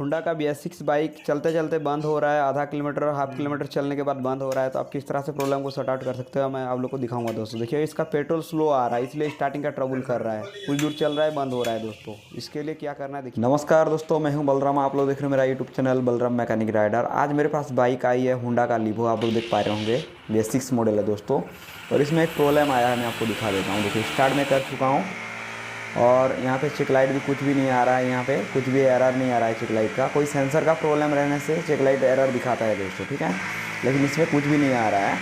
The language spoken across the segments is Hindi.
होंडा का BS6 बाइक चलते चलते बंद हो रहा है, आधा किलोमीटर और हाफ किलोमीटर चलने के बाद बंद हो रहा है। तो आप किस तरह से प्रॉब्लम को सॉर्ट आउट कर सकते हो, मैं आप लोग को दिखाऊंगा दोस्तों। देखिए इसका पेट्रोल स्लो आ रहा है, इसलिए स्टार्टिंग का ट्रबल कर रहा है। कुछ दूर चल रहा है, बंद हो रहा है दोस्तों। इसके लिए क्या करना है देखिए। नमस्कार दोस्तों, मैं हूं बलराम, आप लोग देख रहे हो मेरा YouTube channel Balram mechanic rider. आज मेरे पास बाइक आई है होंडा का लीवो, आप लोग देख पा रहे होंगे। BS6 मॉडल है दोस्तों, और इसमें एक प्रॉब्लम आया है, मैं आपको दिखा देता हूँ। देखिए स्टार्ट में कर चुका हूँ और यहाँ पे चेक लाइट भी कुछ भी नहीं आ रहा है, यहाँ पे कुछ भी एरर नहीं आ रहा है चेक लाइट का। कोई सेंसर का प्रॉब्लम रहने से चेक लाइट एरर दिखाता है दोस्तों, ठीक है। लेकिन इसमें कुछ भी नहीं आ रहा है,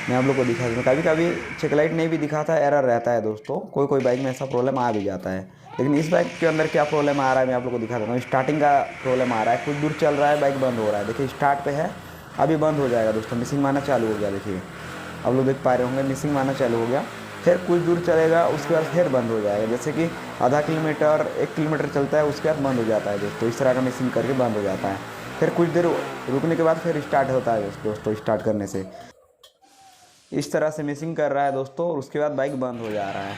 मैं आप लोग को दिखा दूँ। कभी कभी चेक लाइट नहीं भी दिखाता है, एरर रहता है दोस्तों। कोई बाइक में ऐसा प्रॉब्लम आ भी जाता है। लेकिन इस बाइक के अंदर क्या प्रॉब्लम आ रहा है मैं आप लोग को दिखा देता हूँ। स्टार्टिंग का प्रॉब्लम आ रहा है, कुछ दूर चल रहा है, बाइक बंद हो रहा है। देखिए स्टार्ट पे है, अभी बंद हो जाएगा दोस्तों। मिसिंग मारना चालू हो गया, देखिए आप लोग देख पा रहे होंगे, मिसिंग मारना चालू हो गया। फिर कुछ दूर चलेगा, उसके बाद फिर बंद हो जाएगा। जैसे कि आधा किलोमीटर 1 किलोमीटर चलता है, उसके बाद बंद हो जाता है दोस्तों। इस तरह का मिसिंग करके बंद हो जाता है। फिर कुछ देर रुकने के बाद फिर स्टार्ट होता है दोस्तों। स्टार्ट करने से इस तरह से मिसिंग कर रहा है दोस्तों, और उसके बाद बाइक बंद हो जा रहा है।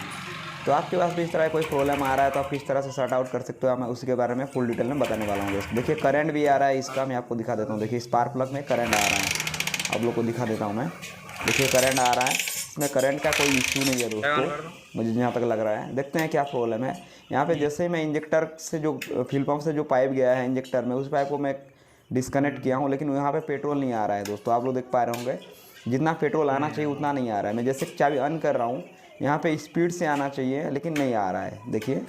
तो आपके पास भी इस तरह कोई प्रॉब्लम आ रहा है तो आप किस तरह से सॉर्ट आउट कर सकते हो, मैं उसी के बारे में फुल डिटेल में बताने वाला हूँ दोस्तों। देखिए करंट भी आ रहा है इसका, मैं आपको दिखा देता हूँ। देखिए स्पार्क प्लग में करंट आ रहा है, आप लोग को दिखा देता हूँ मैं। देखिए करंट आ रहा है, इसमें करंट का कोई इश्यू नहीं है दोस्तों, मुझे जहाँ तक लग रहा है। देखते हैं क्या प्रॉब्लम है। यहाँ पे जैसे ही मैं इंजेक्टर से जो फ्यूल पंप से जो पाइप गया है इंजेक्टर में, उस पाइप को मैं डिस्कनेक्ट किया हूँ, लेकिन यहाँ पे पेट्रोल नहीं आ रहा है दोस्तों। आप लोग देख पा रहे होंगे, जितना पेट्रोल आना चाहिए उतना नहीं आ रहा है। मैं जैसे चाबी ऑन कर रहा हूँ, यहाँ पे स्पीड से आना चाहिए लेकिन नहीं आ रहा है। देखिए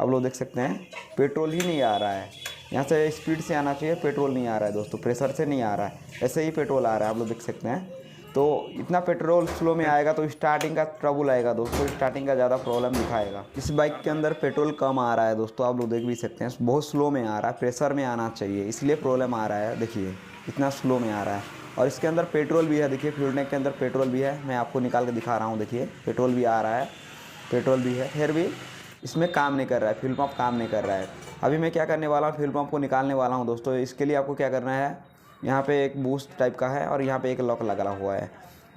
आप लोग देख सकते हैं, पेट्रोल ही नहीं आ रहा है। यहाँ से स्पीड से आना चाहिए, पेट्रोल नहीं आ रहा है दोस्तों, प्रेशर से नहीं आ रहा है, ऐसे ही पेट्रोल आ रहा है, आप लोग देख सकते हैं। तो इतना पेट्रोल स्लो में आएगा तो स्टार्टिंग का ट्रबल आएगा दोस्तों, स्टार्टिंग का ज़्यादा प्रॉब्लम दिखाएगा। इस बाइक के अंदर पेट्रोल कम आ रहा है दोस्तों, आप लोग देख भी सकते हैं, बहुत स्लो में आ रहा है, प्रेशर में आना चाहिए, इसलिए प्रॉब्लम आ रहा है। देखिए इतना स्लो में आ रहा है। और इसके अंदर पेट्रोल भी है, देखिए फ्यूल टैंक के अंदर पेट्रोल भी है, मैं आपको निकाल के दिखा रहा हूँ। देखिए पेट्रोल भी आ रहा है, पेट्रोल भी है, फिर भी इसमें काम नहीं कर रहा है, फ्यूल पंप काम नहीं कर रहा है। अभी मैं क्या करने वाला हूँ, फ्यूल पंप को निकालने वाला हूँ दोस्तों। इसके लिए आपको क्या करना है, यहाँ पे एक बूस्ट टाइप का है और यहाँ पे एक लॉक लगा हुआ है,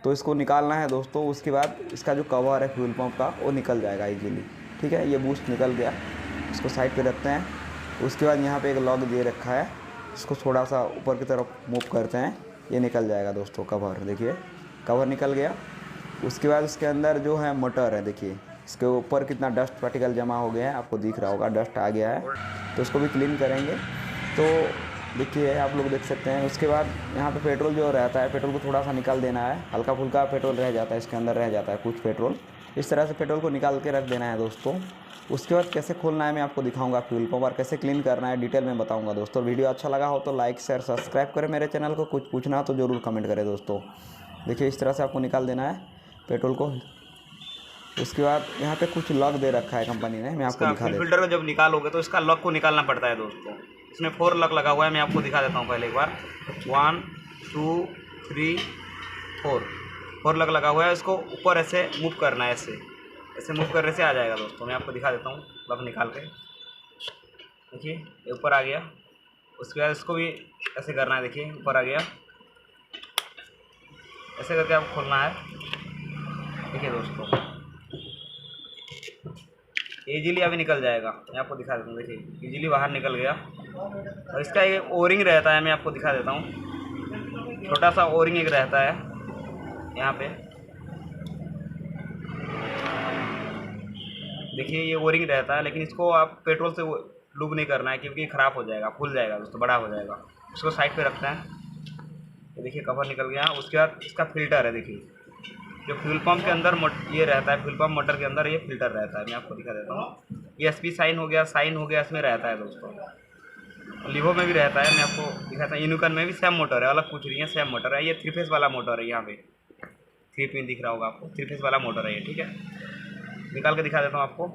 तो इसको निकालना है दोस्तों। उसके बाद इसका जो कवर है फ्यूल पंप का वो निकल जाएगा इजीली, ठीक है। ये बूस्ट निकल गया, इसको साइड पे रखते हैं। उसके बाद यहाँ पे एक लॉक दे रखा है, इसको थोड़ा सा ऊपर की तरफ मूव करते हैं, ये निकल जाएगा दोस्तों कवर। देखिए कवर निकल गया। उसके बाद इसके अंदर जो है मोटर है, देखिए इसके ऊपर कितना डस्ट पार्टिकल जमा हो गया है, आपको दिख रहा होगा, डस्ट आ गया है, तो इसको भी क्लीन करेंगे। तो देखिए आप लोग देख सकते हैं। उसके बाद यहाँ पे पेट्रोल जो रहता है, पेट्रोल को थोड़ा सा निकाल देना है, हल्का फुल्का पेट्रोल रह जाता है, इसके अंदर रह जाता है कुछ पेट्रोल। इस तरह से पेट्रोल को निकाल के रख देना है दोस्तों। उसके बाद कैसे खोलना है मैं आपको दिखाऊंगा फ्यूल पंप, और कैसे क्लीन करना है डिटेल में बताऊंगा दोस्तों। वीडियो अच्छा लगा हो तो लाइक शेयर सब्सक्राइब करें मेरे चैनल को। कुछ पूछना हो तो ज़रूर कमेंट करें दोस्तों। देखिए इस तरह से आपको निकाल देना है पेट्रोल को। उसके बाद यहाँ पे कुछ लॉक दे रखा है कंपनी ने, मैं आपको दिखा देता हूँ। फिल्टर को जब निकालोगे तो इसका लॉक को निकालना पड़ता है दोस्तों। इसमें 4 लॉक लगा हुआ है, मैं आपको दिखा देता हूँ पहले एक बार। 1 2 3 4 लॉक लगा हुआ है। इसको ऊपर ऐसे मूव करना है, ऐसे मूव करने से आ जाएगा दोस्तों। मैं आपको दिखा देता हूँ लॉक निकाल के। देखिए ये ऊपर आ गया। उसके बाद इसको भी ऐसे करना है, देखिए ऊपर आ गया। ऐसे करके आपको खोलना है। देखिए दोस्तों इजीली अभी निकल जाएगा, मैं आपको दिखा देता हूँ। देखिए इजीली बाहर निकल गया। और इसका एक ओरिंग रहता है, मैं आपको दिखा देता हूँ। छोटा सा ओरिंग एक रहता है यहाँ पे, देखिए ये ओरिंग रहता है। लेकिन इसको आप पेट्रोल से लूब नहीं करना है, क्योंकि ख़राब हो जाएगा, फूल जाएगा दोस्तों, बड़ा हो जाएगा। इसको साइड पे रखते हैं। तो देखिए कवर निकल गया। उसके बाद इसका फिल्टर है, देखिए जो फ्यूल पंप के अंदर ये रहता है, फ्यूल पंप मोटर के अंदर ये फिल्टर रहता है, मैं आपको दिखा देता हूँ। ये SP साइन हो गया, इसमें रहता है दोस्तों। लीवो में भी रहता है, मैं आपको दिखाता हूँ। यूनिकॉर्न में भी सेम मोटर है, अलग कुछ नहीं है, सेम मोटर है। ये 3 फेस वाला मोटर है, यहाँ पे 3 पिन दिख रहा होगा आपको, 3 फेस वाला मोटर है ये, ठीक है। निकाल के दिखा देता हूँ आपको।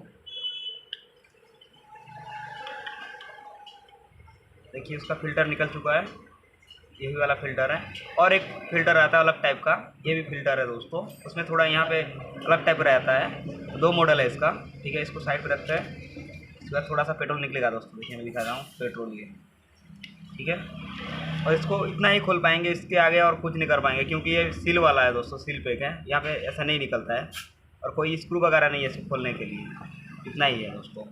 देखिए उसका फिल्टर निकल चुका है, ये भी वाला फ़िल्टर है। और एक फ़िल्टर आता है अलग टाइप का, ये भी फ़िल्टर है दोस्तों। उसमें थोड़ा यहाँ पे अलग टाइप रहता है। 2 मॉडल है इसका, ठीक है। इसको साइड पे रखते हैं। इसके बाद थोड़ा सा पेट्रोल निकलेगा दोस्तों, देखिए मैं दिखा रहा हूँ पेट्रोल, ये ठीक है। और इसको इतना ही खोल पाएंगे, इसके आगे और कुछ नहीं कर पाएंगे, क्योंकि ये सील वाला है दोस्तों, सील पैक है। यहाँ पे ऐसा नहीं निकलता है, और कोई स्क्रू वगैरह नहीं है इसको खोलने के लिए। इतना ही है दोस्तों।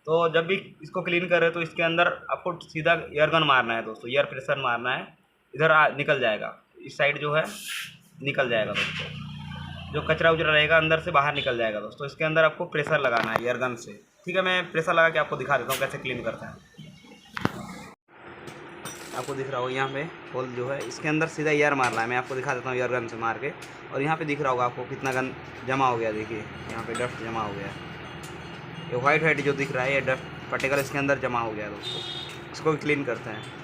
तो जब भी इसको क्लीन करें तो इसके अंदर आपको सीधा एयर गन मारना है दोस्तों, एयर प्रेशर मारना है, इधर निकल जाएगा, इस साइड जो है निकल जाएगा दोस्तों, जो कचरा उचरा रहेगा अंदर से बाहर निकल जाएगा दोस्तों। इसके अंदर आपको प्रेशर लगाना है एयर गन से, ठीक है। मैं प्रेशर लगा के आपको दिखा देता हूँ कैसे क्लीन करता है। आपको दिख रहा होगा यहाँ पे होल जो है, इसके अंदर सीधा एयर मारना है। मैं आपको दिखा देता हूँ एयर गन से मार के। और यहाँ पे दिख रहा होगा आपको कितना गन जमा हो गया, देखिए यहाँ पे डस्ट जमा हो गया है। ये वाइट जो दिख रहा है ये डस्ट पार्टिकल इसके अंदर जमा हो गया है दोस्तों। इसको भी क्लीन करते हैं।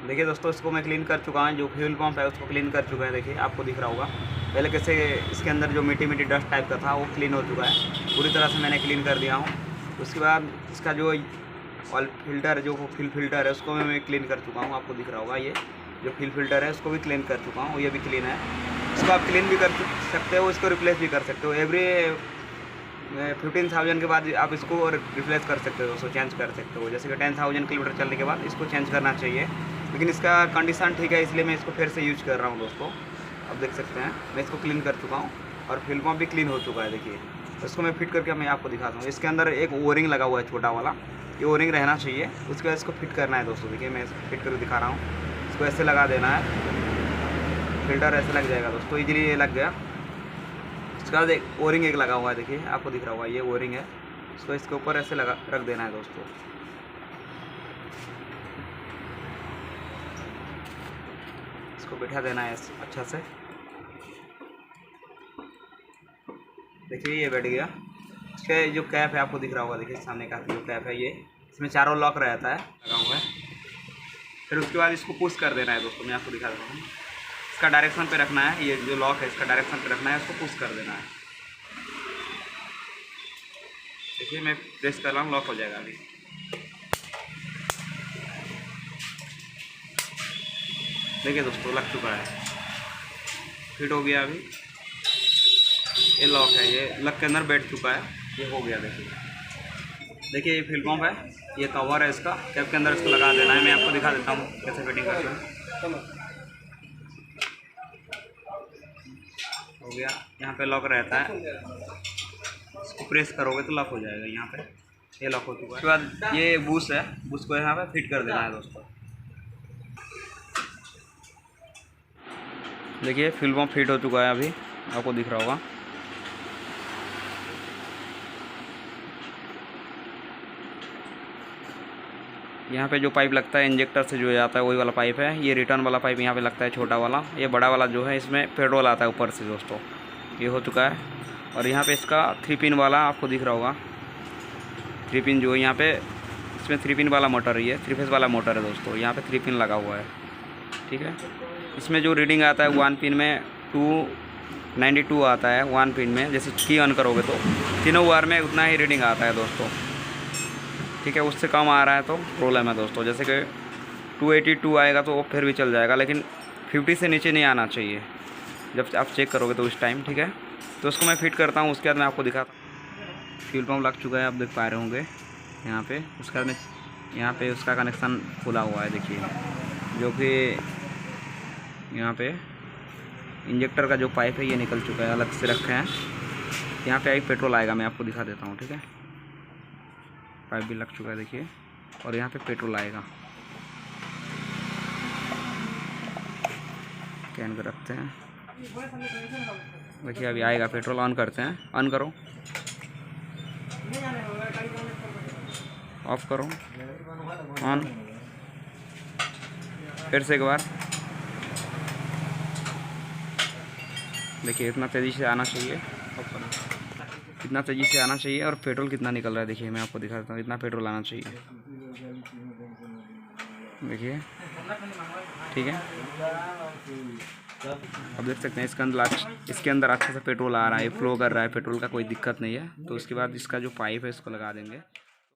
देखिए दोस्तों, इसको मैं क्लीन कर चुका हूँ। जो फ्यूल पंप है उसको क्लीन कर चुका है। देखिए आपको दिख रहा होगा पहले कैसे इसके अंदर जो मिट्टी डस्ट टाइप का था वो क्लीन हो चुका है। पूरी तरह से मैंने क्लीन कर दिया हूँ। उसके बाद इसका जो ऑयल फिल्टर जो फ्यूल फिल्टर है उसको मैं क्लीन कर चुका हूँ। आपको दिख रहा होगा ये जो फ्यूल फिल्टर है उसको भी क्लीन कर चुका हूँ, ये भी क्लीन है। इसको आप क्लीन भी कर सकते हो, इसको रिप्लेस भी कर सकते हो। एवरी 15,000 के बाद आप इसको रिप्लेस कर सकते हो, उसको चेंज कर सकते हो। जैसे कि 10,000 किलोमीटर चलने के बाद इसको चेंज करना चाहिए, लेकिन इसका कंडीशन ठीक है इसलिए मैं इसको फिर से यूज कर रहा हूँ दोस्तों। आप देख सकते हैं मैं इसको क्लीन कर चुका हूँ और फ्यूल पंप भी क्लीन हो चुका है। देखिए इसको मैं फिट करके मैं आपको दिखाता हूँ। इसके अंदर एक ओरिंग लगा हुआ है छोटा वाला, ये ओरिंग रहना चाहिए। उसके बाद इसको फिट करना है दोस्तों। देखिए मैं फिट करके दिखा रहा हूँ। इसको ऐसे लगा देना है, फिल्टर ऐसे लग जाएगा दोस्तों, इजीली ये लग गया। इसका बाद एक ओरिंग एक लगा हुआ है, देखिए आपको दिख रहा होगा ये ओरिंग है। इसको इसके ऊपर ऐसे लगा रख देना है दोस्तों। इसको बैठा देना है अच्छा से। देखिए ये बैठ गया। इसका जो कैप है आपको दिख रहा होगा, देखिए सामने का जो कैप है ये, इसमें चारों लॉक रहता है लगा हुआ है। फिर उसके बाद इसको पुश कर देना है दोस्तों। मैं आपको दिखा देता हूँ। इसका डायरेक्शन पे रखना है, ये जो लॉक है इसका डायरेक्शन पे रखना है, इसको पुश कर देना है। देखिए मैं प्रेस कर रहा हूँ, लॉक हो जाएगा अभी। देखिए दोस्तों लग चुका है, फिट हो गया। अभी ये लॉक है, ये लग के अंदर बैठ चुका है, ये हो गया। देखिए ये फ्यूल पंप है, ये कवर है इसका, कैप के अंदर इसको लगा देना है। मैं आपको दिखा देता हूँ कैसे फिटिंग करते हैं। हो गया, यहाँ पे लॉक रहता है, इसको प्रेस करोगे तो लॉक हो जाएगा। यहाँ पे ये लॉक हो चुका है। उसके बाद ये बूस्ट है, बूस्ट को यहाँ पे फिट कर देना है दोस्तों। देखिए फ्यूल पंप फिट हो चुका है, अभी आपको दिख रहा होगा। यहाँ पे जो पाइप लगता है इंजेक्टर से जो जाता है वही वाला पाइप है। ये रिटर्न वाला पाइप यहाँ पे लगता है छोटा वाला। ये बड़ा वाला जो है इसमें पेट्रोल आता है ऊपर से दोस्तों। ये हो चुका है। और यहाँ पे इसका 3 पिन वाला आपको दिख रहा होगा, 3 पिन जो है यहाँ पे, इसमें 3 पिन वाला मोटर है, ये 3 फेस वाला मोटर है दोस्तों। यहाँ पे 3 पिन लगा हुआ है, ठीक है। इसमें जो रीडिंग आता है 1 पिन में 292 आता है 1 पिन में। जैसे की ऑन करोगे तो तीनों वार में उतना ही रीडिंग आता है दोस्तों, ठीक है। उससे कम आ रहा है तो प्रॉब्लम है दोस्तों। जैसे कि 282 आएगा तो वो फिर भी चल जाएगा, लेकिन 50 से नीचे नहीं आना चाहिए जब आप चेक करोगे तो उस टाइम, ठीक है। तो उसको मैं फिट करता हूँ, उसके बाद मैं आपको दिखाता हूँ। फ्यूल पंप लग चुका है, आप देख पा रहे होंगे यहाँ पे। उसके बाद में यहाँ पे उसका कनेक्शन खुला हुआ है, देखिए, जो कि यहाँ पे इंजेक्टर का जो पाइप है ये निकल चुका है, अलग से रखे हैं। यहाँ पे एक पेट्रोल आएगा, मैं आपको दिखा देता हूँ, ठीक है। पाइप भी लग चुका है देखिए, और यहाँ पे पेट्रोल आएगा। कैन कर रखते हैं, देखिए अभी आएगा पेट्रोल। ऑन करते हैं, ऑन करो, ऑफ करो, ऑन, फिर से एक बार। देखिए इतना तेज़ी से आना चाहिए, ऑफ करो। कितना तेज़ी से आना चाहिए और पेट्रोल कितना निकल रहा है। देखिए मैं आपको दिखा देता हूँ, इतना पेट्रोल आना चाहिए। देखिए ठीक है, अब देख सकते हैं इसके अंदर अच्छे से पेट्रोल आ रहा है, फ्लो कर रहा है, पेट्रोल का कोई दिक्कत नहीं है। तो उसके बाद इसका जो पाइप है इसको लगा देंगे।